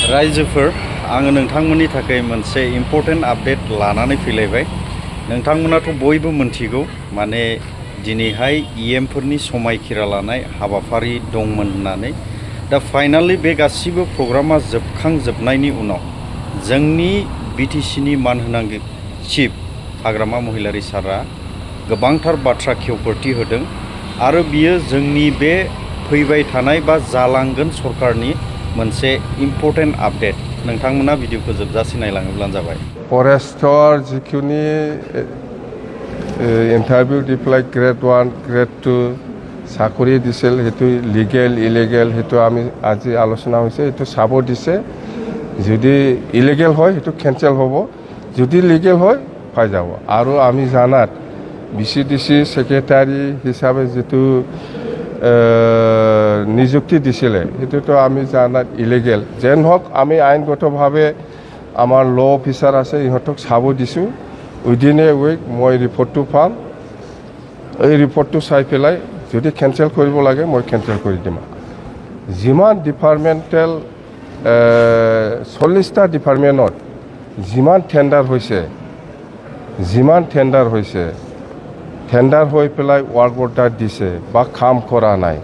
रायजोफोर आङो नोंथांमोननि थाखाय मोनसे इम्पर्टेन्ट आपडेट लानानै फैलायबाय। नोंथांमोनाथ' बयबो मोनथिगौ माने दिनैहाय इएमफोरनि समायखिरा लानाय हाबाफारि दंमोन होननानै। दा फाइनाली बे गासिबो प्रग्रामा जोबखांजोबनायनि उनाव जोंनि बिटिसिनि मानहोनां चिफ हाग्रामा महिलारी सारआ गोबांथार बाथ्रा खेवफोरथि होदों आरो बियो जोंनि बे फैबाय थानाय बा जालांगोन सरकारनि मोनसे इम्पर्टेन्ट आपडेट। नोंथांमोना भिडिअखौ जोबजासे नायलाङोब्लानो जाबाय। फरेस्टर जिखिनि इन्टारभिউ দি পেলাই গ্ৰেড 1 গ্ৰেড 2 চাকৰি দিছিল সেইটো লিগেল ইলিগেল সেইটো আমি আজি আলোচনা হৈছে। সেইটো চাব দিছে, যদি ইলিগেল হয় সেইটো কেঞ্চেল হ'ব, যদি লিগেল হয় পাই যাব। আৰু আমি জানাত বিচিডিসি সেক্রেটারি হিসাবে যেটো নিযুক্তি দিছিলে সেইটোতো আমি জানাত ইলিগেল। যেন হোক আমি আইনগতভাৱে আমাৰ ল অফিচাৰ আছে ইহঁতক চাব দিছোঁ। উইদিন এ উইক মই ৰিপৰ্টটো পাম, এই ৰিপৰ্টটো চাই পেলাই যদি কেঞ্চেল কৰিব লাগে মই কেঞ্চেল কৰি দিম। যিমান ডিপাৰ্টমেণ্টেল 40টা ডিপাৰ্টমেণ্টত যিমান টেণ্ডাৰ হৈছে টেণ্ডাৰ হৈ পেলাই ৱাৰ্ক অৰ্ডাৰ দিছে বা কাম কৰা নাই,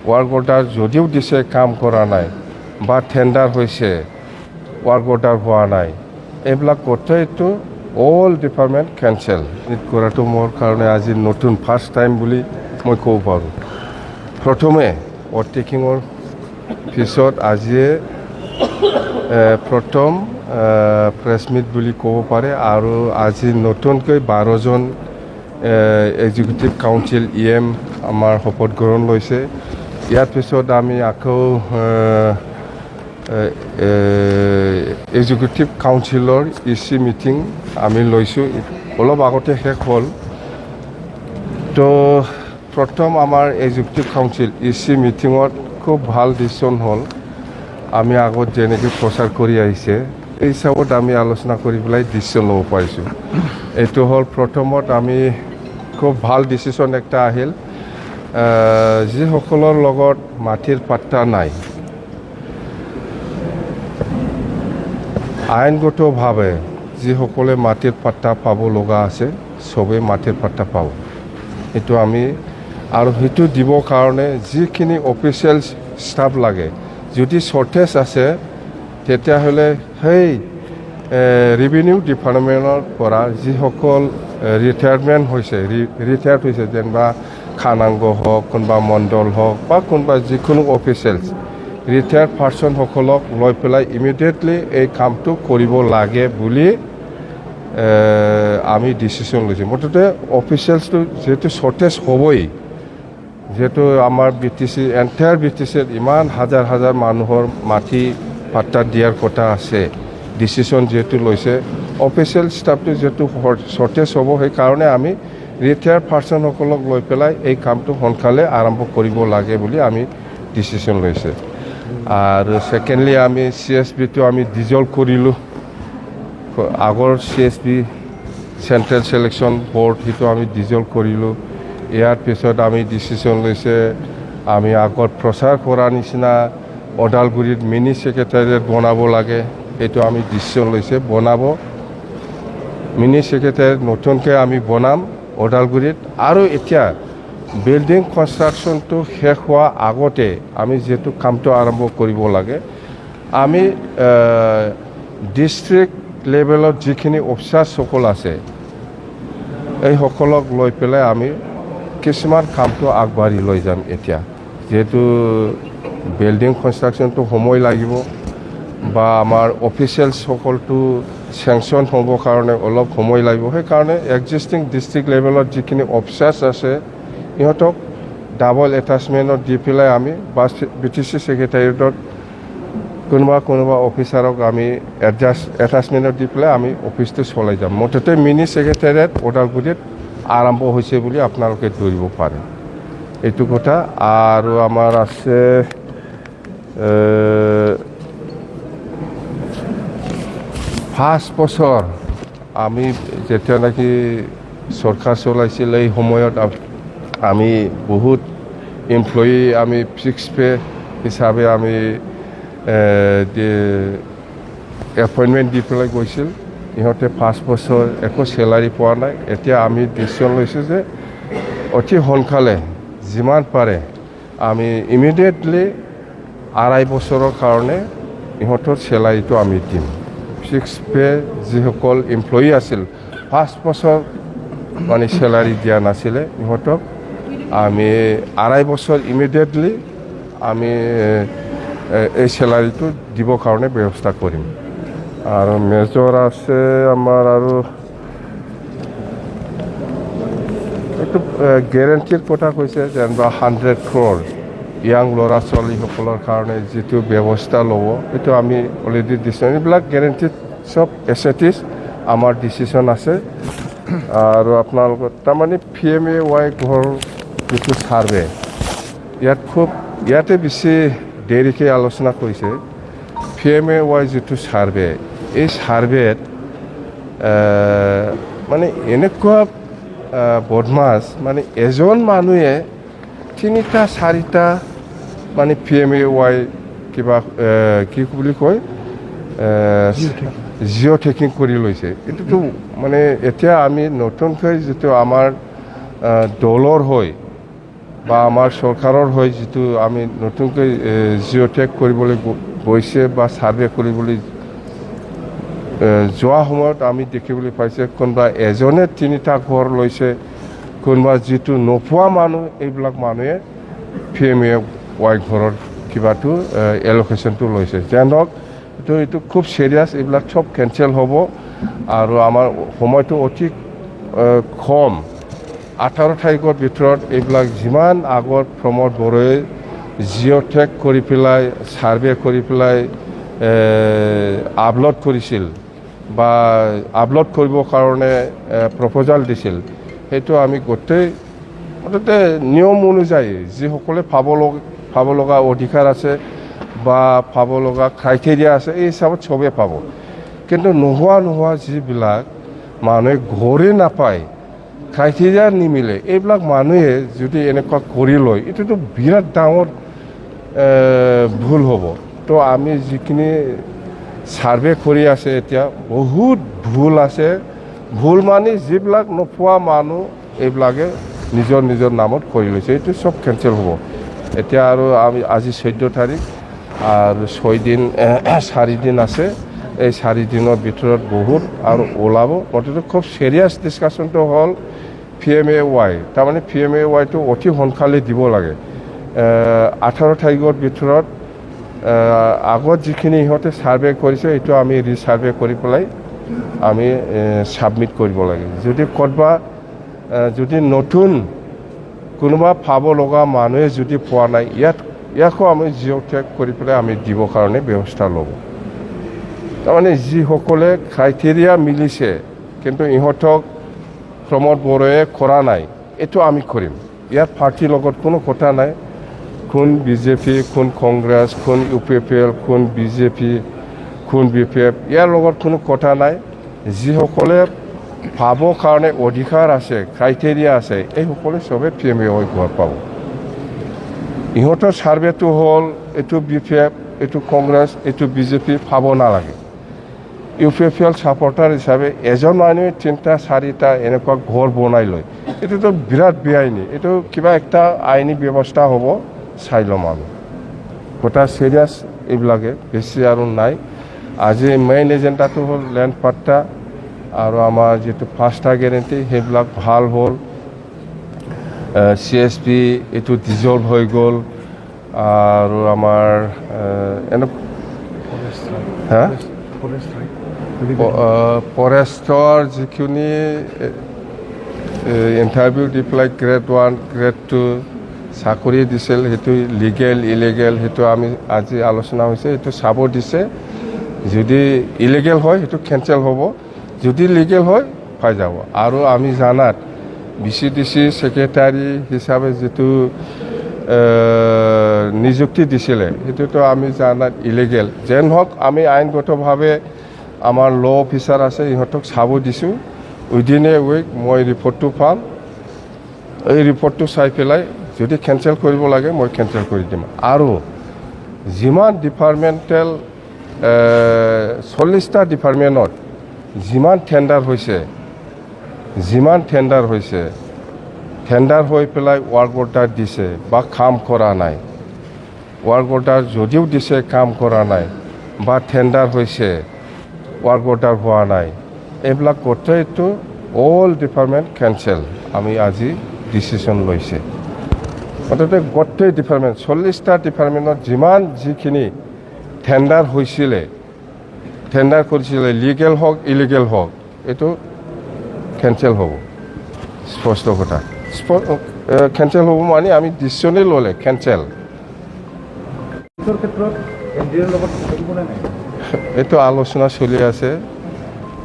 ৱাৰ্ক অৰ্ডাৰ যদিও দিছে কাম কৰা নাই বা টেণ্ডাৰ হৈছে ৱাৰ্ক অৰ্ডাৰ হোৱা নাই, এইবিলাক গোটেইটো অল ডিপাৰ্টমেণ্ট কেঞ্চেল কৰাটো মোৰ কাৰণে আজি নতুন ফাৰ্ষ্ট টাইম বুলি মই ক'ব পাৰোঁ। প্ৰথমে অভাৰটেকিঙৰ পিছত আজিয়ে প্ৰথম প্ৰেছ মিট বুলি ক'ব পাৰে। আৰু আজি নতুনকৈ 12জন এক্সিকিউটিভ কাউন্সিল ইএম আমাৰ শপত গ্ৰহণ লৈছে। ইয়াৰ পিছত আমি আকৌ এক্সিকিউটিভ কাউন্সিলৰ ইচি মিটিং আমি লৈছোঁ, অলপ আগতে শেষ হ'ল। তো প্ৰথম আমাৰ এক্সিকিউটিভ কাউন্সিল ইচি মিটিঙত খুব ভাল ডিচিশ্যন হ'ল। আমি আগত যেনেকৈ প্ৰচাৰ কৰি আহিছে এই হিচাপত আমি আলোচনা কৰি পেলাই ডিচিশ্যন ল'ব পাৰিছোঁ। এইটো হ'ল প্ৰথমত আমি খুব ভাল ডিচিশ্যন একটা আহিল। যিসকলৰ লগত মাটিৰ পাট্টা নাই, আইনগতভাৱে যিসকলে মাটিৰ পাট্টা পাব লগা আছে চবেই মাটিৰ পাট্টা পাব। এইটো আমি আৰু সেইটো দিবৰ কাৰণে যিখিনি অফিচিয়েল ষ্টাফ লাগে, যদি শ্বৰ্টেজ আছে তেতিয়াহ'লে সেই ৰেভিনিউ ডিপাৰ্টমেণ্টৰ পৰা যিসকল ৰিটায়াৰমেণ্ট হৈছে যেনিবা খানাংগ হওক, কোনোবা মণ্ডল হওক বা কোনোবা যিকোনো অফিচিয়েলছ ৰিটায়াৰ্ড পাৰ্চনসকলক লৈ পেলাই ইমিডিয়েটলি এই কামটো কৰিব লাগে বুলি আমি ডিচিশ্যন লৈছোঁ। মুঠতে অফিচিয়েলছটো যিহেতু শ্বৰ্টেজ হ'বই, যিহেতু আমাৰ বিটিচি এণ্টায়াৰ বিটিচিত ইমান হাজাৰ হাজাৰ মানুহৰ মাটি পাট্টা দিয়াৰ কথা আছে, ডিচিশ্যন যিহেতু লৈছে অফিচিয়েল ষ্টাফটো যিহেতু শ্বৰ্টেজ হ'ব, সেইকাৰণে আমি ৰিটায়াৰ্ড পাৰ্চনসকলক লৈ পেলাই এই কামটো সোনকালে আৰম্ভ কৰিব লাগে বুলি আমি ডিচিশ্যন লৈছে। আৰু ছেকেণ্ডলি আমি CSBটো আমি ডিজলভ কৰিলোঁ। আগৰ CSB চেণ্ট্ৰেল ছিলেকশ্যন বৰ্ড সেইটো আমি ডিজলভ কৰিলোঁ। ইয়াৰ পিছত আমি ডিচিশ্যন লৈছে আমি আগত প্ৰচাৰ কৰাৰ নিচিনা ওদালগুৰিত মিনি ছেক্ৰেটাৰিয়েট বনাব লাগে, এইটো আমি ডিচিশ্যন লৈছে বনাব। মিনি ছেক্ৰেটাৰিয়েট নতুনকৈ আমি বনাম ওদালগুৰিত। আৰু এতিয়া বিল্ডিং কনষ্ট্ৰাকশ্যনটো শেষ হোৱা আগতে আমি যিহেতু কামটো আৰম্ভ কৰিব লাগে, আমি ডিষ্ট্ৰিক্ট লেভেলত যিখিনি অফিচাৰসকল আছে এইসকলক লৈ পেলাই আমি কিছুমান কামটো আগবাঢ়ি লৈ যাম। এতিয়া যিহেতু বিল্ডিং কনষ্ট্ৰাকশ্যনটো সময় লাগিব বা আমাৰ অফিচিয়েলছসকলটো চেংচন হ'বৰ কাৰণে অলপ সময় লাগিব, সেইকাৰণে এক্সিষ্টিং ডিষ্ট্ৰিক্ট লেভেলত যিখিনি অফিচাৰ্ছ আছে ইহঁতক ডাবল এটাচমেণ্টত দি পেলাই আমি বা BTC ছেক্ৰেটাৰিয়েটত কোনোবা অফিচাৰক আমি এটাচমেণ্টত দি পেলাই আমি অফিচটো চলাই যাম। মুঠতে মিনি ছেক্ৰেটাৰিয়েট ওদালগুৰিত আৰম্ভ হৈছে বুলি আপোনালোকে ধৰিব পাৰে, এইটো কথা। আৰু আমাৰ আছে 5 বছৰ আমি যেতিয়া নেকি চৰকাৰ চলাইছিল এই সময়ত আমি বহুত এমপ্লয়ি আমি ফিক্স পে হিচাপে আমি এপইণ্টমেণ্ট দি পেলাই গৈছিল ইহঁতে 5 বছৰ একো চেলাৰী পোৱা নাই এতিয়া আমি ডিচিশ্যন লৈছোঁ যে অতি সোনকালে যিমান পাৰে আমি ইমিডিয়েটলি 2.5 বছৰৰ কাৰণে ইহঁতৰ চেলাৰীটো আমি দিম ফিক্স পে যিসকল এমপ্লয়ী আছিল 5 বছৰ মানে চেলাৰী দিয়া নাছিলে ইহঁতক আমি 2.5 বছৰ ইমিডিয়েটলি আমি এই চেলাৰীটো দিবৰ কাৰণে ব্যৱস্থা কৰিম আৰু মেজৰ আছে আমাৰ আৰু এইটো গেৰেণ্টিৰ কথা কৈছে যেনিবা 100 crore ইয়াং ল'ৰা ছোৱালীসকলৰ কাৰণে যিটো ব্যৱস্থা ল'ব এইটো আমি অলৰেডি দিছোঁ এইবিলাক গেৰেণ্টিত চব এছেটিছ আমাৰ ডিচিশ্যন আছে আৰু আপোনালোকৰ তাৰমানে PMAY ঘৰ যিটো ছাৰ্ভে ইয়াতে বেছি দেৰিকৈ আলোচনা কৰিছে PMAY যিটো ছাৰ্ভে এই ছাৰ্ভেত মানে এনেকুৱা বদমাছ মানে এজন মানুহে 3টা 4টা মানে PMAY কিবা কি বুলি কয় জিঅ' টেকিং কৰি লৈছে এইটোতো মানে এতিয়া আমি নতুনকৈ যিটো আমাৰ দলৰ হয় বা আমাৰ চৰকাৰৰ হয় যিটো আমি নতুনকৈ জিঅ' টেক কৰিবলৈ গৈছে বা ছাৰ্ভে কৰিবলৈ যোৱা সময়ত আমি দেখিবলৈ পাইছে কোনোবা এজনে 3টা ঘৰ লৈছে কোনোবা যিটো নোপোৱা মানুহ এইবিলাক মানুহে PMAY ঘৰৰ কিবাটো এল'কেশ্যনটো লৈছে যেন হওক এইটো খুব চিৰিয়াছ এইবিলাক চব কেঞ্চেল হ'ব আৰু আমাৰ সময়টো অতি কম 18 তাৰিখৰ ভিতৰত এইবিলাক যিমান আগত প্ৰমোদ বড়োৱে জিঅ' টেক কৰি পেলাই ছাৰ্ভে কৰি পেলাই আপলোড কৰিছিল বা আপলোড কৰিবৰ কাৰণে প্ৰপ'জাল দিছিল সেইটো আমি গোটেই মুঠতে নিয়ম অনুযায়ী যিসকলে পাব লগা অধিকাৰ আছে বা পাব লগা ক্ৰাইটেৰিয়া আছে এই হিচাপত চবেই পাব কিন্তু নোহোৱা যিবিলাক মানুহে ঘৰে নাপায় ক্ৰাইটেৰিয়া নিমিলে এইবিলাক মানুহে যদি এনেকুৱা কৰি লয় এইটোতো বিৰাট ডাঙৰ ভুল হ'ব তো আমি যিখিনি ছাৰ্ভে কৰি আছে এতিয়া বহুত ভুল আছে ভুল মানে যিবিলাক নোপোৱা মানুহ এইবিলাকে নিজৰ নামত কৰি লৈছে এইটো চব কেঞ্চেল হ'ব এতিয়া আৰু আমি আজি 14 তাৰিখ আৰু 4 দিন আছে এই 4 দিনৰ ভিতৰত বহুত আৰু ওলাব গতিকে খুব চিৰিয়াছ ডিছকাশ্যনটো হ'ল PMAY তাৰমানে PMAYটো অতি সোনকালে দিব লাগে 18 তাৰিখৰ ভিতৰত আগত যিখিনি ইহঁতে ছাৰ্ভে কৰিছে এইটো আমি ৰিছাৰ্ভে কৰি পেলাই আমি ছাবমিট কৰিব লাগে যদি ক'ৰবাত যদি নতুন কোনোবা পাব লগা মানুহে যদি পোৱা নাই ইয়াকো আমি জিঅ' টেক কৰি পেলাই আমি দিবৰ কাৰণে ব্যৱস্থা ল'ব তাৰমানে যিসকলে ক্ৰাইটেৰিয়া মিলিছে কিন্তু ইহঁতক প্ৰমোদ বড়োৱে কৰা নাই এইটো আমি কৰিম ইয়াত পাৰ্টিৰ লগত কোনো কথা নাই কোন BJP কোন কংগ্ৰেছ কোন UPPL কোন BJP কোন BPF ইয়াৰ লগত কোনো কথা নাই যিসকলে পাবৰ কাৰণে অধিকাৰ আছে ক্ৰাইটেৰিয়া আছে এইসকলে চবে PMAY ঘৰ পাব ইহঁতৰ ছাৰ্ভেটো হ'ল এইটো BPF এইটো কংগ্ৰেছ এইটো BJP পাব নালাগে UPPL ছাপৰ্টাৰ হিচাপে এজন মানুহে 3টা 4টা এনেকুৱা ঘৰ বনাই লয় এইটোতো বিৰাট বেআইনী এইটো কিবা একটা আইনী ব্যৱস্থা হ'ব চাই ল'ম আমি গোটা চিৰিয়াছ এইবিলাকে বেছি আৰু নাই আজি মেইন এজেণ্ডাটো হ'ল লেণ্ড পাট্টা আৰু আমাৰ যিটো 5টা গেৰেণ্টি সেইবিলাক ভাল হ'ল CSP এইটো ডিজলভ হৈ গ'ল আৰু আমাৰ ফৰেষ্টৰ যিখিনি ইণ্টাৰভিউ দি পেলাই গ্ৰেড 1 গ্ৰেড 2 চাকৰি দিছিল সেইটো লিগেল ইলিগেল সেইটো আমি আজি আলোচনা হৈছে সেইটো চাব দিছে যদি ইলিগেল হয় সেইটো কেঞ্চেল হ'ব যদি লিগেল হয় পাই যাব আৰু আমি জানাত BCDC ছেক্ৰেটাৰী হিচাপে যিটো নিযুক্তি দিছিলে সেইটোতো আমি জানাত ইলিগেল যেন হওক আমি আইনগতভাৱে আমাৰ ল অফিচাৰ আছে ইহঁতক চাব দিছোঁ উইদিন এ উইক মই ৰিপৰ্টটো পাম এই ৰিপৰ্টটো চাই পেলাই যদি কেঞ্চেল কৰিব লাগে মই কেঞ্চেল কৰি দিম আৰু যিমান ডিপাৰ্টমেণ্টেল 40টা ডিপাৰ্টমেণ্টত যিমান টেণ্ডাৰ হৈছে টেণ্ডাৰ হৈ পেলাই ৱাৰ্ক অৰ্ডাৰ দিছে বা কাম কৰা নাই, ৱাৰ্ক অৰ্ডাৰ যদিও দিছে কাম কৰা নাই বা টেণ্ডাৰ হৈছে ৱাৰ্ক অৰ্ডাৰ হোৱা নাই, এইবিলাক গোটেইটো অল ডিপাৰ্টমেণ্ট কেঞ্চেল আমি আজি ডিচিশ্যন লৈছে। মুঠতে গোটেই ডিপাৰ্টমেণ্ট 40টা ডিপাৰ্টমেণ্টত যিখিনি টেণ্ডাৰ কৰিছিলে লিগেল হওক ইলিগেল হওক, এইটো কেঞ্চেল হ'ব। স্পষ্ট কথা, কেঞ্চেল হ'ব মানে আমি ডিচিশ্যনেই ল'লে কেঞ্চেল। এইটো আলোচনা চলি আছে,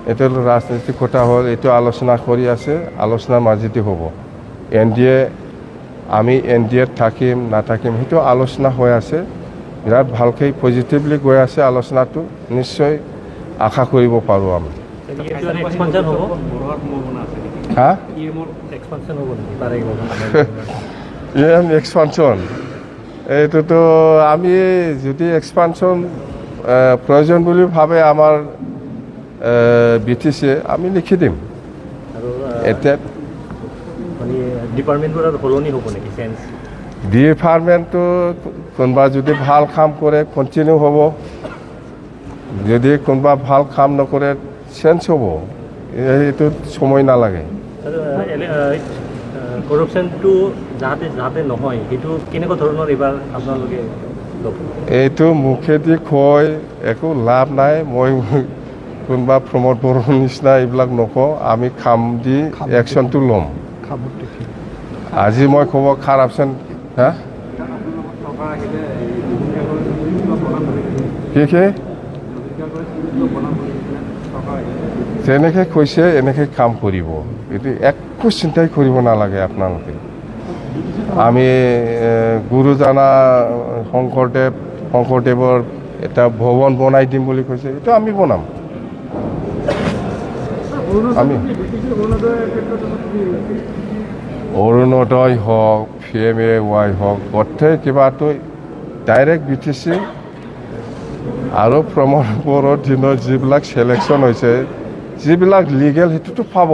এইটো ৰাজনৈতিক কথা হ'ল, এইটো আলোচনা কৰি আছে, আলোচনাৰ মাজেদি হ'ব। আমি NDAত থাকিম নাথাকিম সেইটো আলোচনা হৈ আছে, বিৰাট ভালকৈ পজিটিভলি গৈ আছে আলোচনাটো, নিশ্চয় আশা কৰিব পাৰোঁ আমি। হা এক্সপানশ্যন এইটোতো আমি যদি এক্সপানশ্যন প্ৰয়োজন বুলি ভাবে আমাৰ BTC আমি লিখি দিম। এতিয়া ডিপাৰ্টমেণ্টটো কোনোবা যদি ভাল কাম কৰে কণ্টিনিউ হ'ব, যদি কোনোবা ভাল কাম নকৰে চেঞ্জ হ'ব, এইটো সময় নালাগে। কৰপশ্যনটো যাতে নহয় সেইটো কেনেকুৱা ধৰণৰ এইবাৰ আপোনালোকে এইটো মুখেদি কয় একো লাভ নাই। মই কোনোবা প্ৰমোদ বড়োৰ নিচিনা এইবিলাক নকওঁ, আমি কাম দি একশ্যনটো ল'ম। আজি মই ক'ব কাৰাপশ্যন কি যেনেকৈ কৈছে এনেকৈ কাম কৰিব, এইটো একো চিন্তাই কৰিব নালাগে আপোনালোকে। আমি গুৰুজনা শংকৰদেৱৰ এটা ভৱন বনাই দিম বুলি কৈছে, এইটো আমি বনাম। আমি অৰুণোদয় হওক PMAY হওক গোটেই কিবাটো ডাইৰেক্ট BTC আৰু প্ৰমোদ বড়োৰ দিনত যিবিলাক চিলেকশ্যন হৈছে, যিবিলাক লিগেল সেইটোতো পাব,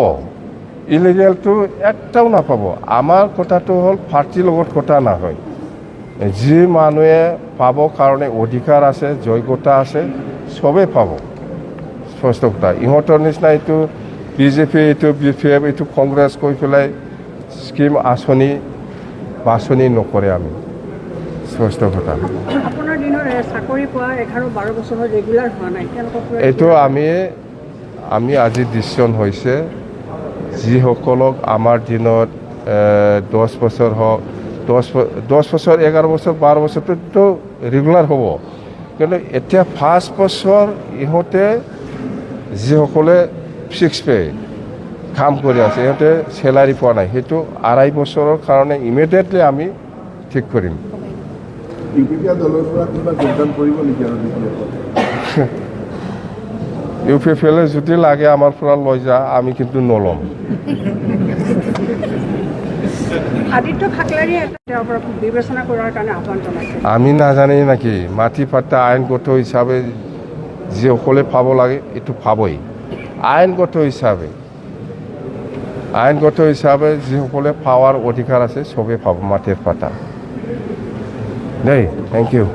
ইলিগেলটো একটাও নাপাব। আমাৰ কথাটো হ'ল পাৰ্টিৰ লগত কথা নহয়, যি মানুহে পাব কাৰণে অধিকাৰ আছে, যোগ্যতা আছে, চবেই পাব। স্পষ্ট কথা, ইহঁতৰ নিচিনা এইটো BJP, এইটো BPF, এইটো কংগ্ৰেছ কৈ পেলাই স্কিম আঁচনি বাছনি নকৰে আমি। স্পষ্ট কথা, আপোনাৰ দিনত চাকৰি পোৱা 11-12 বছৰ ৰেগুলাৰ হোৱা নাই, এইটো আমি আজি ডিচিশ্যন হৈছে, যিসকলক আমাৰ দিনত 10 বছৰ হওক 10 বছৰ 11 বছৰ 12 বছৰটো ৰেগুলাৰ হ'ব, কিন্তু এতিয়া 5 বছৰ ইহঁতে যিসকলে 6 পে কাম কৰি আছে, ইহঁতে চেলাৰী পোৱা নাই, সেইটো 2.5 বছৰৰ কাৰণে ইমিডিয়েটলি আমি ঠিক কৰিম। UPPL যদি লাগে আমাৰ পৰা লৈ যা, আমি কিন্তু নল'ম। আদিত্য খাকলাৰীয়ে তেওঁৰ পৰা বিবেচনা কৰাৰ কাৰণে আহ্বান জনাইছে। আমি নাজানে নেকি, মাটি পাট্টা আইনগত হিচাপে যিসকলে পাব লাগে এইটো পাবই। আইনগত হিচাপে যিসকলে পাৱাৰ অধিকাৰ আছে চবেই পাব মাটিৰ পাট্টা। দেই, থেংক ইউ।